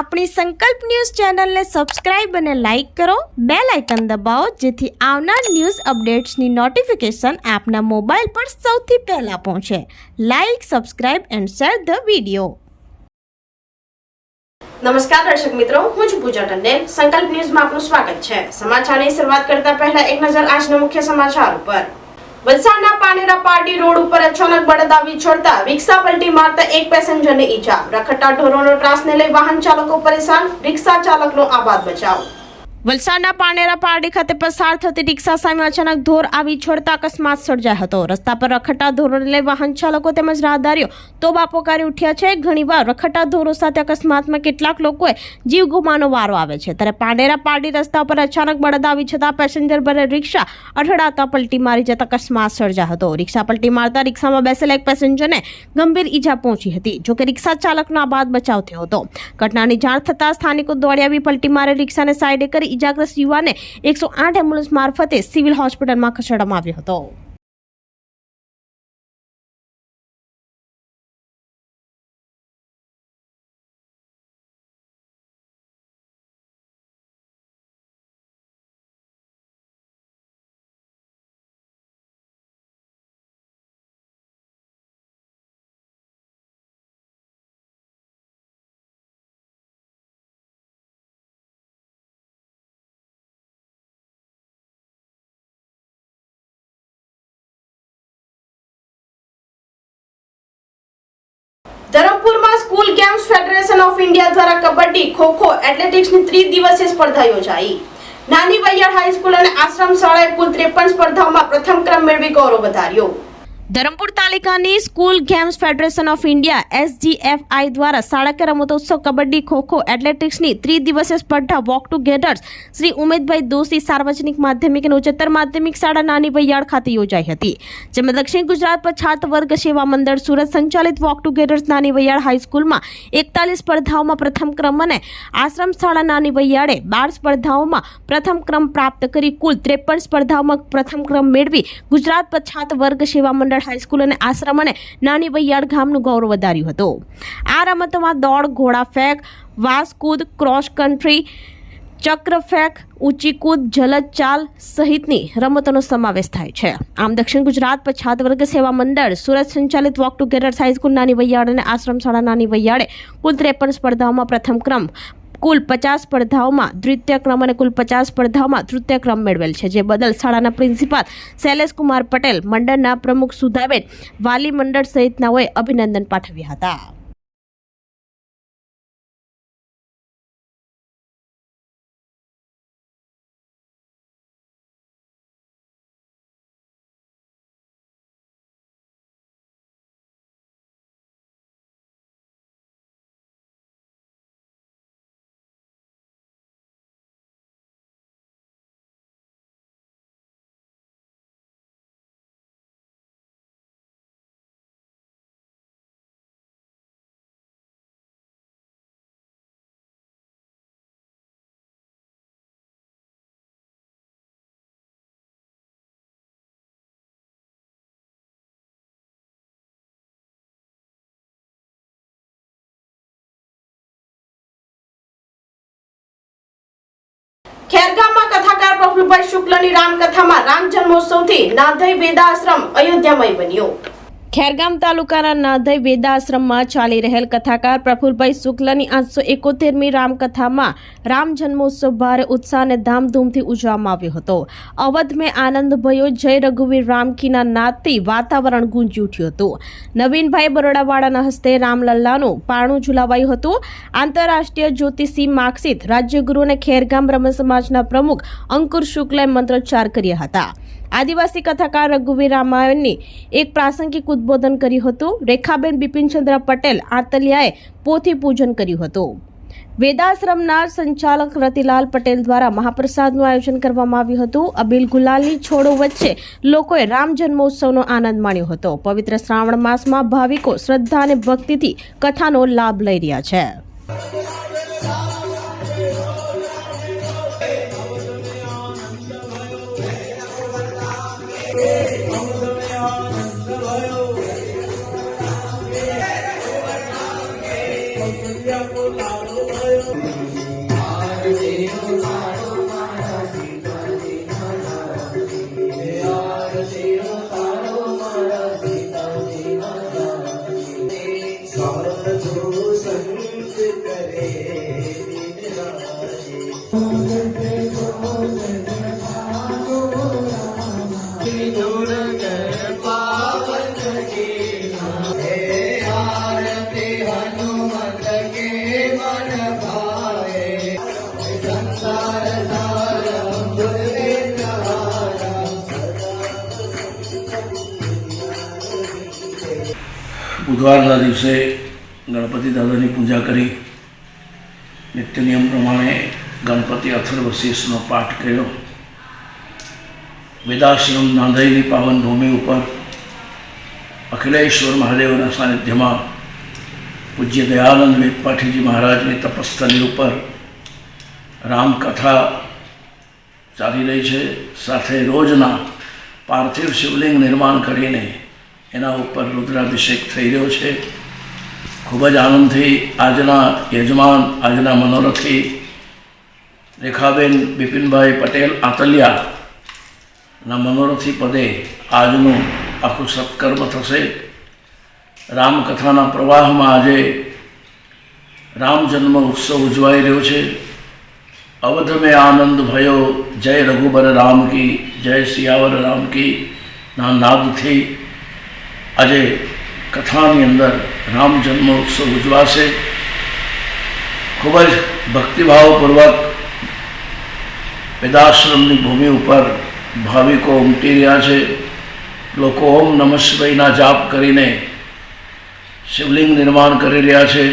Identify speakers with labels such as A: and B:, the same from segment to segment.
A: આપણી સંકલ્પ ન્યૂઝ ચેનલને સબસ્ક્રાઇબ અને લાઇક કરો, બેલ આઇકન દબાવો જેથી આવનાર ન્યૂઝ અપડેટ્સની નોટિફિકેશન આપના મોબાઈલ પર સૌથી પહેલા પહોંચે. Like, subscribe and share the video.
B: નમસ્કાર દર્શક મિત્રો, હું છું પૂજા ટંડેલ. સંકલ્પ ન્યૂઝમાં આપનું સ્વાગત છે. સમાચારની શરૂઆત કરતા પહેલા એક નજર આજના મુખ્ય સમાચાર ઉપર. વલસાડના પાનેરા પારડી રોડ ઉપર અચાનક બળદ આવી ચડતા રિક્ષા પલટી મારતા એક પેસેન્જરને ઈજા. રખડતા ઢોરોનો ત્રાસને લઈ વાહન ચાલકો પરેશાન, રિક્ષા ચાલકનો આબાદ બચાવ.
A: વલસાડના પાનેરા પારડી ખાતે પસાર થતી રિક્ષા સામે અચાનક ઢોર આવી ચડતા અકસ્માત સર્જાયો હતો. રસ્તા પર રખડતા ઢોરોને લઈ વાહન ચાલકો તેમજ રાહદારીઓ તોબા પોકારી ઉઠ્યા છે. ઘણીવાર રખડતા ઢોરો સાથે અકસ્માતમાં કેટલાક લોકોએ જીવ ગુમાવવાનો વારો આવે છે, ત્યારે પાનેરા પારડી રસ્તા પર અચાનક બળદ આવી છતાં પેસેન્જર ભરેલ રિક્ષા અથડાતા પલટી મારી જતા અકસ્માત સર્જાયો હતો. રિક્ષા પલટી મારતા રિક્ષામાં બેસેલા એક પેસેન્જરને ગંભીર ઈજા પહોંચી હતી, જોકે રિક્ષા ચાલકનો આબાદ બચાવ થયો હતો. ઘટનાની જાણ થતાં સ્થાનિકો દોડી આવી પલટી મારેલ રિક્ષાને સાઈડે કરી ઇજાગ્રસ્ત યુવાને 108 એમ્બ્યુલન્સ મારફતે સિવિલ હોસ્પિટલમાં ખસેડવામાં આવ્યો હતો.
B: ધરમપુરમાં school games federation of India દ્વારા કબડ્ડી, ખોખો, એથ્લેટિક્સની ત્રિદિવસીય સ્પર્ધા યોજાઈ. નાની વૈયાડ હાઈસ્કૂલ અને આશ્રમ શાળાએ કુલ 53 સ્પર્ધાઓમાં પ્રથમ ક્રમ મેળવી ગૌરવ વધાર્યો.
A: ધરમપુર તાલુકાની school games federation of India SGFI દ્વારા શાળાકીય રમતોત્સવ કબડ્ડી, ખોખો, એથ્લેટિક્સની ત્રિદિવસીય સ્પર્ધા વોક ટુગેધર શ્રી ઉમેદભાઈ દોશી સાર્વજનિક માધ્યમિક અને ઉચ્ચતર માધ્યમિક શાળા નાની વૈયાડ ખાતે યોજાઈ હતી, જેમાં દક્ષિણ ગુજરાત પછાત વર્ગ સેવા મંડળ સુરત સંચાલિત વોક ટુગેધર નાની વૈયાડ હાઈસ્કૂલમાં 41 સ્પર્ધાઓમાં પ્રથમ ક્રમ અને આશ્રમ શાળા નાની વૈયાડે 12 સ્પર્ધાઓમાં પ્રથમ ક્રમ પ્રાપ્ત કરી કુલ 53 સ્પર્ધાઓમાં પ્રથમ ક્રમ મેળવી ગુજરાત પછાત વર્ગ સેવા મંડળ હાઈસ્કૂલ અને આશ્રમ અને નાની વૈયાડ ગામનું ગૌરવ વધાર્યું હતું. આ રમતોમાં દોડ, ઘોડા ફેંક, વાંસ કૂદ, ક્રોસ કન્ટ્રી, ચક્ર ફેંક, ઊંચી કૂદ, જલદ ચાલ સહિતની રમતોનો સમાવેશ થાય છે. આમ દક્ષિણ ગુજરાત પછાત વર્ગ સેવા મંડળ સુરત સંચાલિત વોક ટુગેધર હાઈસ્કૂલ નાની વૈયાડ અને આશ્રમ શાળા નાની વૈયાડે કુલ 53 સ્પર્ધાઓમાં પ્રથમ ક્રમ, કુલ 50 સ્પર્ધાઓમાં દ્વિતીય ક્રમ અને કુલ 50 સ્પર્ધાઓમાં તૃતીય ક્રમ મેળવેલ છે, જે બદલ શાળાના પ્રિન્સિપાલ શૈલેષ કુમાર પટેલ, મંડળના પ્રમુખ સુધાબેન, વાલી મંડળ સહિતનાઓએ અભિનંદન પાઠવ્યા હતા.
B: ખેરગામમાં કથાકાર પ્રફુલભાઈ શુક્લની રામકથામાં રામ જન્મોત્સવથી નાધઈ વેદાશ્રમ અયોધ્યામય બન્યો.
A: ખેરગામ તાલુકાના નાધઈ વેદાશ્રમમાં ચાલી રહેલ કથાકાર પ્રફુલભાઈ શુક્લની 871મી રામકથામાં રામ જન્મોત્સવ ભારે ઉત્સાહ અને ધામધૂમથી ઉજવવામાં આવ્યો હતો. અવધ મેં આનંદ ભયો, જય રઘુવીર રામ કીના નાદથી વાતાવરણ ગુંજી ઉઠ્યું હતું. નવીનભાઈ બરોડાવાળાના હસ્તે રામલલ્લાનું પારણું ઝુલાવાયું હતું. આંતરરાષ્ટ્રીય જ્યોતિષી માર્કસિત રાજ્યગુરુ અને ખેરગામ બ્રહ્મ સમાજના પ્રમુખ અંકુર શુક્લએ મંત્રોચ્ચાર કર્યા હતા. આદિવાસી કથાકાર રઘુવીર રામાયણની એક પ્રાસંગિક ઉદ્બોધન કર્યું હતું. રેખાબેન બિપિનચંદ્ર પટેલ આતલિયાએ પોથી પૂજન કર્યું હતું. વેદાશ્રમના સંચાલક રતિલાલ પટેલ દ્વારા મહાપ્રસાદનું આયોજન કરવામાં આવ્યું હતું. અબીલ ગુલાલની છોડો વચ્ચે લોકોએ રામ જન્મોત્સવનો આનંદ માણ્યો હતો. પવિત્ર શ્રાવણ માસમાં ભાવિકો શ્રદ્ધા અને ભક્તિથી કથાનો લાભ લઈ રહ્યા છે.
C: કૌશલ્યા બુધવારના દિવસે ગણપતિ દાદાની પૂજા કરી નિત્ય નિયમ પ્રમાણે ગણપતિ અથર્વશીર્ષનો પાઠ કર્યો. વેદાશ્રમ નાંદઈની પાવન ભૂમિ ઉપર અખિલેશ્વર મહાદેવના સાનિધ્યમાં પૂજ્ય દયાનંદ વેદપાઠીજી મહારાજની તપસ્થલી ઉપર રામકથા ચાલી રહી છે. સાથે રોજના પાર્થિવ શિવલિંગ નિર્માણ કરીને એના ઉપર રુદ્રાભિષેક થઈ રહ્યો છે. ખૂબ જ આનંદથી આજના યજમાન, આજના મનોરથી રેખાબેન બિપિનભાઈ પટેલ આતલિયાના મનોરથી પદે આજનું આખું સત્કર્મ થશે. રામકથાના પ્રવાહમાં આજે રામ જન્મ ઉત્સવ ઉજવાઈ રહ્યો છે. અવધ મેં આનંદ ભયો, જય રઘુબર રામ કી, જય સિયાવર રામ કી ના નાદથી આજે કથાની અંદર રામ જન્મ ઉત્સવ ઉજવાશે. ખૂબ જ ભક્તિભાવપૂર્વક વેદાશ્રમની ભૂમિ ઉપર ભાવિકો ઉમટી રહ્યા છે. લોકો ઓમ નમઃ શિવાયના જાપ કરીને શિવલિંગ નિર્માણ કરી રહ્યા છે.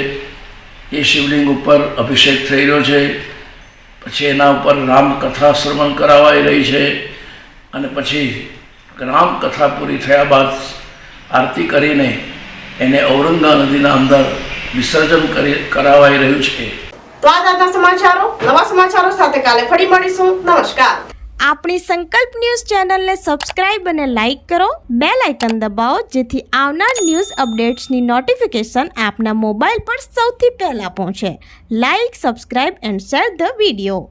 C: એ શિવલિંગ ઉપર અભિષેક થઈ રહ્યો છે. પછી એના ઉપર રામકથા શ્રવણ કરાવાઈ રહી છે અને પછી રામકથા પૂરી થયા બાદ આરતી કરીને એને ઔરંગા નદીના અંદર વિસર્જન કરાવાઈ રહ્યું છે.
B: તો આ હતા સમાચારો. નવા સમાચારો સાથે કાલે ફરી મળીશું. નમસ્કાર.
A: આપણી સંકલ્પ ન્યૂઝ ચેનલને સબસ્ક્રાઇબ અને લાઇક કરો. બેલ આઇકન દબાવો જેથી આવનાર ન્યૂઝ અપડેટ્સની નોટિફિકેશન આપના મોબાઈલ પર સૌથી પહેલા પહોંચે. Like, subscribe and share the video.